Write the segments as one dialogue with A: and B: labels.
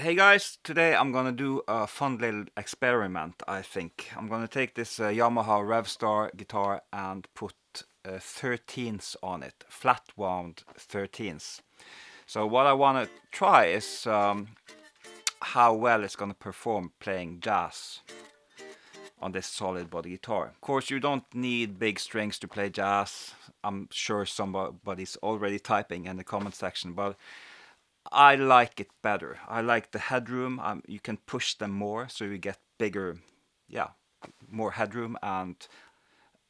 A: Hey guys, today I'm gonna do a fun little experiment, I think. I'm gonna take this Yamaha Revstar guitar and put 13's on it, Flatwound 13's. So what I wanna try is how well it's gonna perform playing jazz on this solid body guitar. Of course, you don't need big strings to play jazz. I'm sure somebody's already typing in the comment section, but I like it better. I like the headroom. You can push them more, so you get bigger, yeah, more headroom, and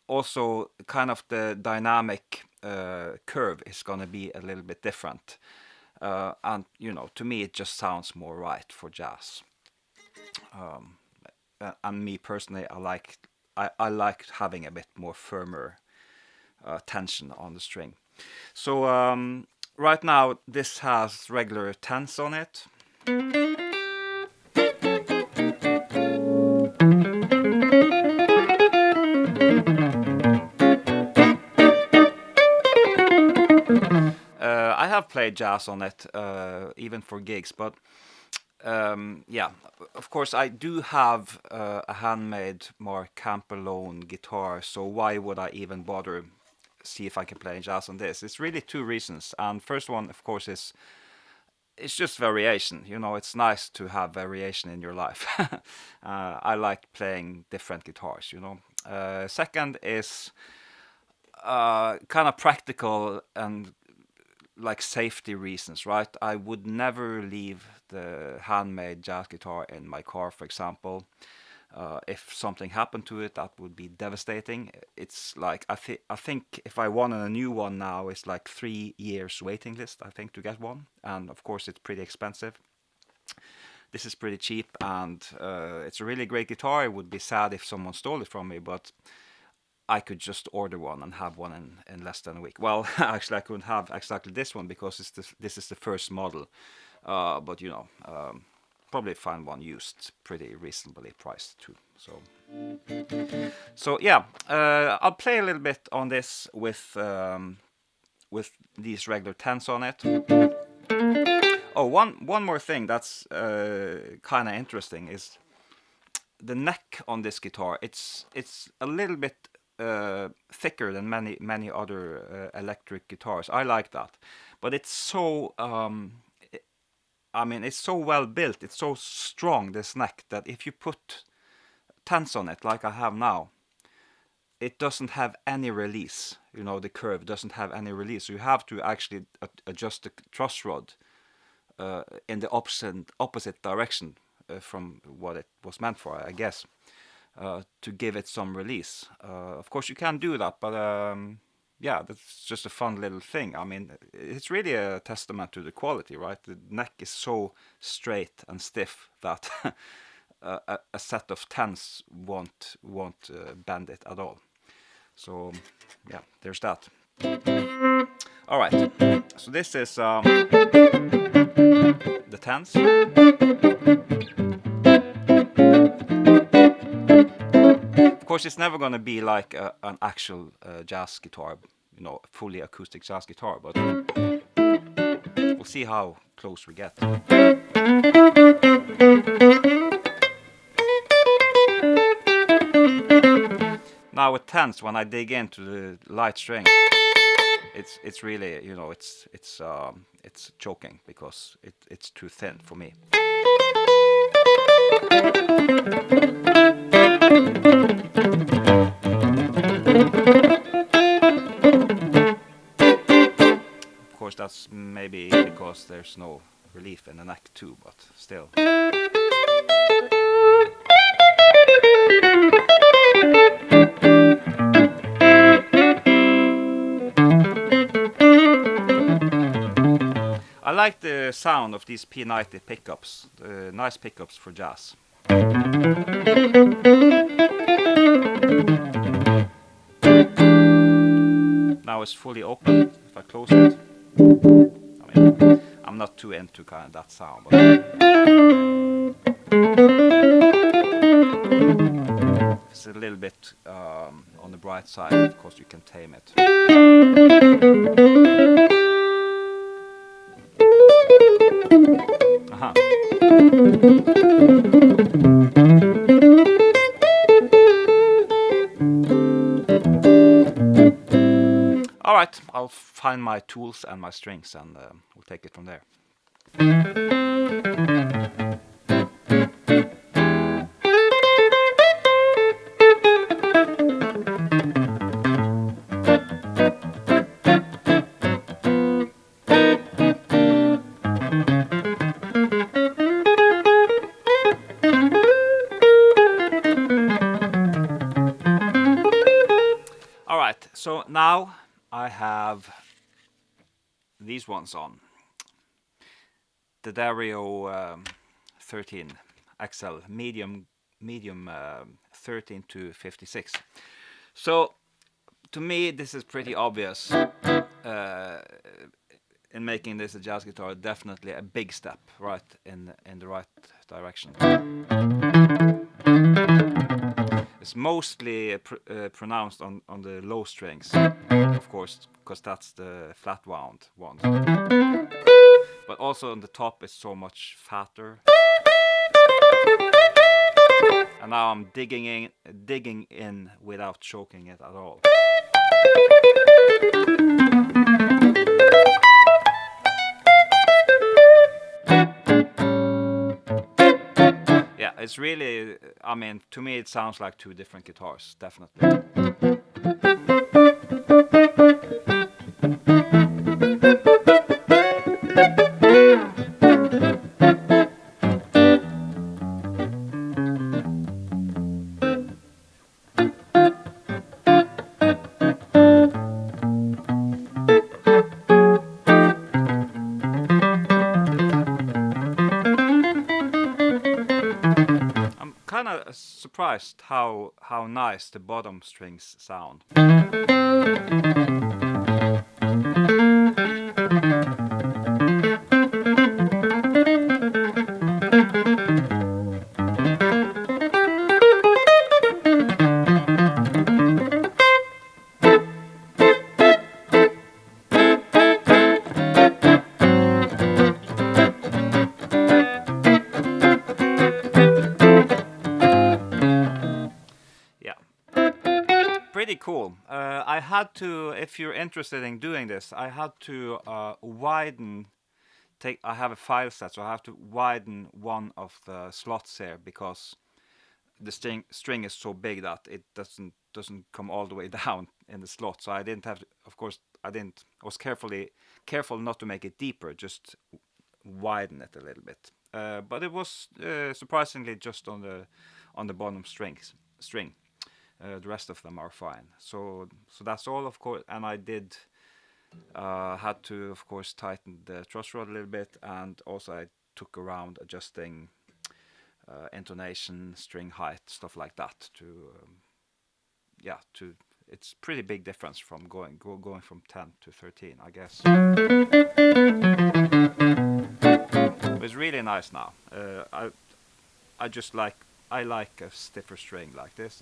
A: also kind of the dynamic curve is gonna be a little bit different. And to me, it just sounds more right for jazz. And me personally, I like having a bit more firmer tension on the string. So right now this has regular 10's on it. I have played jazz on it, even for gigs, but yeah, of course I do have a handmade Mark Camperlone guitar, so why would I even bother see if I can play jazz on this? It's really two reasons, and first one, of course, is it's just variation. It's nice to have variation in your life. I like playing different guitars. Second is kind of practical and like safety reasons, right? I would never leave the handmade jazz guitar in my car, for example. If something happened to it, that would be devastating. It's like I think if I wanted a new one now, it's like 3 years waiting list, I think, to get one, and of course it's pretty expensive. This is pretty cheap, and it's a really great guitar. It would be sad if someone stole it from me, but I could just order one and have one in less than a week. Well, actually, I couldn't have exactly this one because this is the first model. But probably find one used pretty reasonably priced too. So yeah, I'll play a little bit on this with these regular 10's on it. Oh, one more thing that's kind of interesting is the neck on this guitar. It's a little bit thicker than many other electric guitars. I like that, but it's so it's so well built. It's so strong, this neck, that if you put 10's on it like I have now, it doesn't have any release. The curve doesn't have any release. So you have to actually adjust the truss rod in the opposite direction from what it was meant for, I guess. To give it some release. Of course, you can do that, but yeah, that's just a fun little thing. It's really a testament to the quality, right? The neck is so straight and stiff that a set of 10's won't bend it at all. So yeah, there's that. All right, so this is the 10's. Of course, it's never going to be like an actual jazz guitar, fully acoustic jazz guitar, but we'll see how close we get. Now with 10's, when I dig into the light string, it's really, it's choking because it's too thin for me. Of course, that's maybe because there's no relief in the neck too, but still. I like the sound of these P90 pickups, nice pickups for jazz. Now it's fully open. If I close it, I'm not too into kind of that sound, but it's a little bit on the bright side. Of course, you can tame it. Uh-huh. All right, I'll find my tools and my strings, and we'll take it from there. All right, so now I have these ones on. The Dario 13 XL medium 13 to 56. So to me, this is pretty obvious. In making this a jazz guitar, definitely a big step right in the right direction. It's mostly pronounced on the low strings, of course, because that's the Flatwound ones. But also on the top, it's so much fatter. And now I'm digging in without choking it at all. Yeah, it's really, I mean, to me it sounds like two different guitars, definitely. I'm kind of surprised how nice the bottom strings sound. Yeah, pretty cool. I had to, if you're interested in doing this, I had to widen. I have a file set, so I have to widen one of the slots here because the string is so big that it doesn't come all the way down in the slot. So I didn't have to, of course, I was careful not to make it deeper, just widen it a little bit. But it was surprisingly just on the bottom string. The rest of them are fine. So that's all, of course. And I did had to, of course, tighten the truss rod a little bit, and also I took around adjusting intonation, string height, stuff like that. It's pretty big difference from going from 10 to 13, I guess. It's really nice now. I just like a stiffer string like this.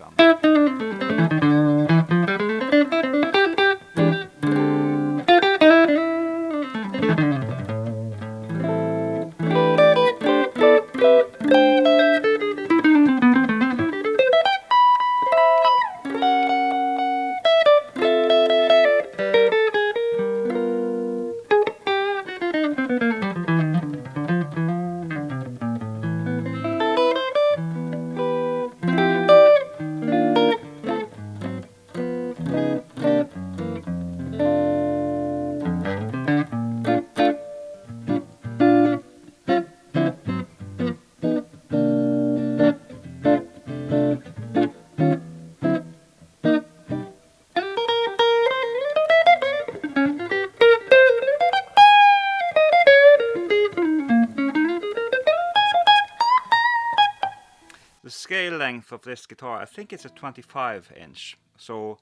A: The scale length of this guitar, I think it's a 25-inch, so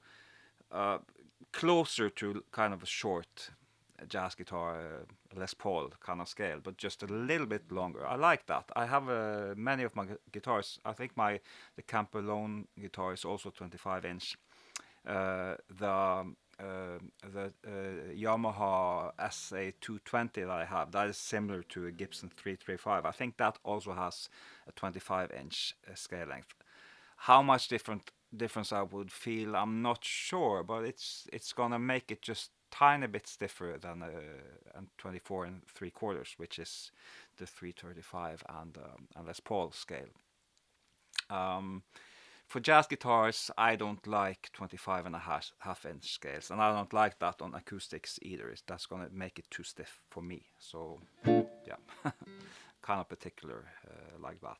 A: closer to kind of a short jazz guitar, Les Paul kind of scale, but just a little bit longer. I like that. I have many of my guitars. I think the Campbell guitar is also 25-inch. The the Yamaha SA220 that I have, that is similar to a Gibson 335. I think that also has a 25-inch scale length. How much difference I would feel, I'm not sure, but it's gonna make it just tiny bit stiffer than a 24 and 3/4, which is the 335 and Les Paul scale. Um, for jazz guitars, I don't like 25 and a half inch scales, and I don't like that on acoustics either. That's gonna make it too stiff for me. So yeah, kind of particular like that.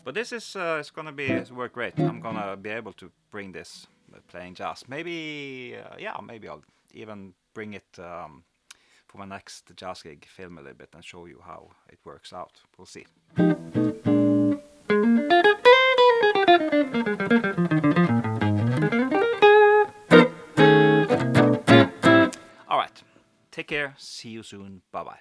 A: But this is it's gonna work great. I'm gonna be able to bring this playing jazz. Maybe maybe I'll even bring it for my next jazz gig. Film a little bit and show you how it works out. We'll see. All right. Take care. See you soon. Bye bye.